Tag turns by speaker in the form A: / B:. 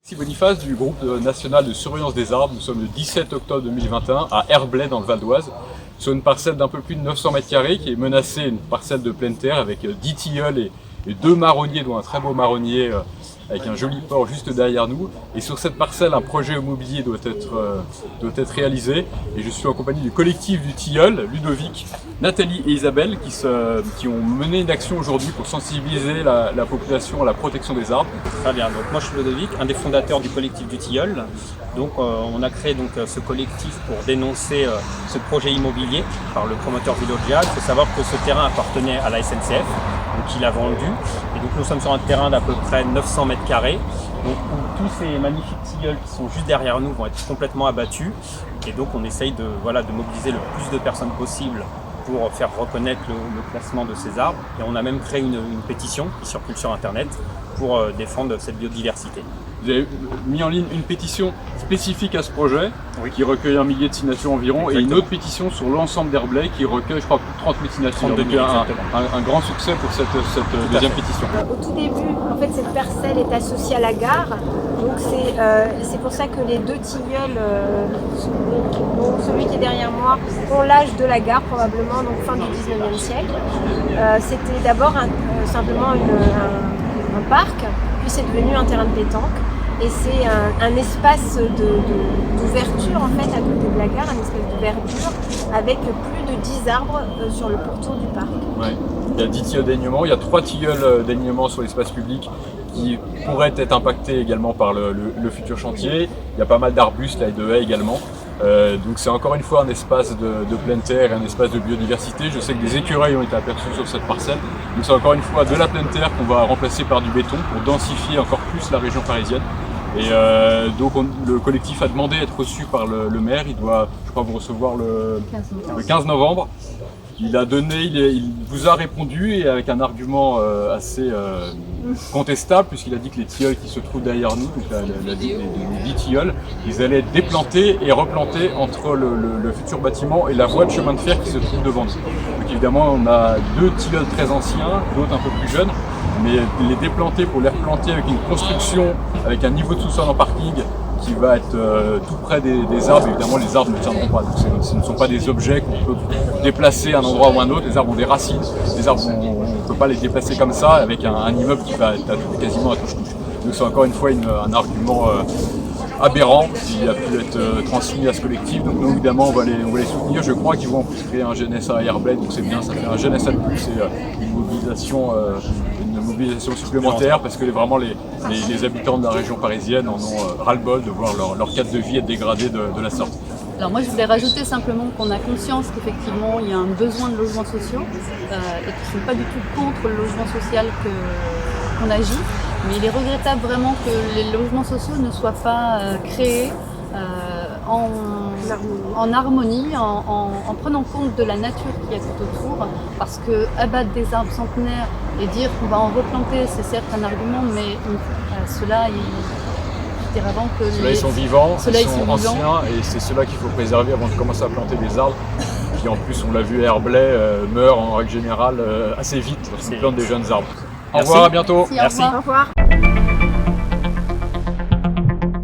A: Ici Boniface du groupe national de surveillance des arbres. Nous sommes le 17 octobre 2021 à Herblay dans le Val d'Oise, sur une parcelle d'un peu plus de 900 m² qui est menacée, une parcelle de pleine terre avec 10 tilleuls et 2 marronniers, dont un très beau marronnier avec un joli port juste derrière nous. Et sur cette parcelle, un projet immobilier doit être réalisé. Et je suis en compagnie du collectif du Tilleul, Ludovic, Nathalie et Isabelle, qui ont mené une action aujourd'hui pour sensibiliser la population à la protection des arbres.
B: Très bien, donc moi je suis Ludovic, un des fondateurs du collectif du Tilleul. Donc on a créé ce collectif pour dénoncer ce projet immobilier par le promoteur Veolia. Il faut savoir que ce terrain appartenait à la SNCF, donc il a vendu. Et donc nous sommes sur un terrain d'à peu près 900 m², donc où tous ces magnifiques tilleuls qui sont juste derrière nous vont être complètement abattus. Et donc on essaye de mobiliser le plus de personnes possible pour faire reconnaître le classement de ces arbres. Et on a même créé une pétition qui circule sur internet pour défendre cette biodiversité.
A: Vous avez mis en ligne une pétition spécifique à ce projet, oui, qui recueille 1 millier de signatures environ. Exactement. Et une autre pétition sur l'ensemble d'Herblay qui recueille, je crois, plus de 30 000 signatures. Donc un grand succès pour cette deuxième pétition.
C: Au tout début, en fait, cette parcelle est associée à la gare. Donc c'est pour ça que les 2 tilleuls, dont celui qui est derrière moi, ont l'âge de la gare probablement, donc fin du 19e siècle. C'était d'abord simplement un parc, puis c'est devenu un terrain de pétanque. Et c'est un espace d'ouverture en fait à côté de la gare, un espace de verdure avec plus de 10 arbres sur le pourtour du parc.
A: Ouais. Il y a 10 tilleuls d'alignement, il y a 3 tilleuls d'alignement sur l'espace public qui pourraient être impactés également par le futur chantier. Il y a pas mal d'arbustes là, et de haies également. Donc c'est encore une fois un espace de pleine terre et un espace de biodiversité. Je sais que des écureuils ont été aperçus sur cette parcelle. Donc c'est encore une fois de la pleine terre qu'on va remplacer par du béton pour densifier encore plus la région parisienne. Et donc le collectif a demandé à être reçu par le maire. Il doit, je crois, vous recevoir le 15 novembre. Il vous a répondu et avec un argument assez contestable, puisqu'il a dit que les tilleuls qui se trouvent derrière nous, donc les 10 tilleuls, ils allaient être déplantés et replantés entre le futur bâtiment et la voie de chemin de fer qui se trouve devant nous. Donc évidemment, on a 2 tilleuls très anciens, d'autres un peu plus jeunes, mais les déplanter pour les replanter avec une construction, avec un niveau de sous-sol en parking qui va être tout près des arbres. Évidemment, les arbres ne tiendront pas. Donc, ce ne sont pas des objets qu'on peut déplacer à un endroit ou à un autre. Les arbres ont des racines. Les arbres, on ne peut pas les déplacer comme ça avec un immeuble qui va être quasiment à touche-touche. Donc c'est encore une fois un argument aberrant qui a pu être transmis à ce collectif. Donc nous, évidemment, on va les soutenir. Je crois qu'ils vont en plus créer un GNSA à Herblay, donc c'est bien, ça fait un GNSA de plus et une mobilisation supplémentaire, parce que vraiment les habitants de la région parisienne en ont ras-le-bol de voir leur cadre de vie être dégradé de la sorte.
D: Alors moi je voulais rajouter simplement qu'on a conscience qu'effectivement il y a un besoin de logements sociaux et qu'ils ne sont pas du tout contre le logement social qu'on agit, mais il est regrettable vraiment que les logements sociaux ne soient pas créés en harmonie, en prenant compte de la nature qui est tout autour, parce que abattre des arbres centenaires et dire qu'on va en replanter, c'est certes un argument, mais ceux-là,
A: ils sont vivants, ils sont anciens, et c'est ceux-là qu'il faut préserver avant de commencer à planter des arbres qui, en plus, on l'a vu à Herblay, meurent en règle générale assez vite lorsqu'on plante des jeunes arbres. Au revoir, à bientôt.
D: Merci.
C: Au revoir.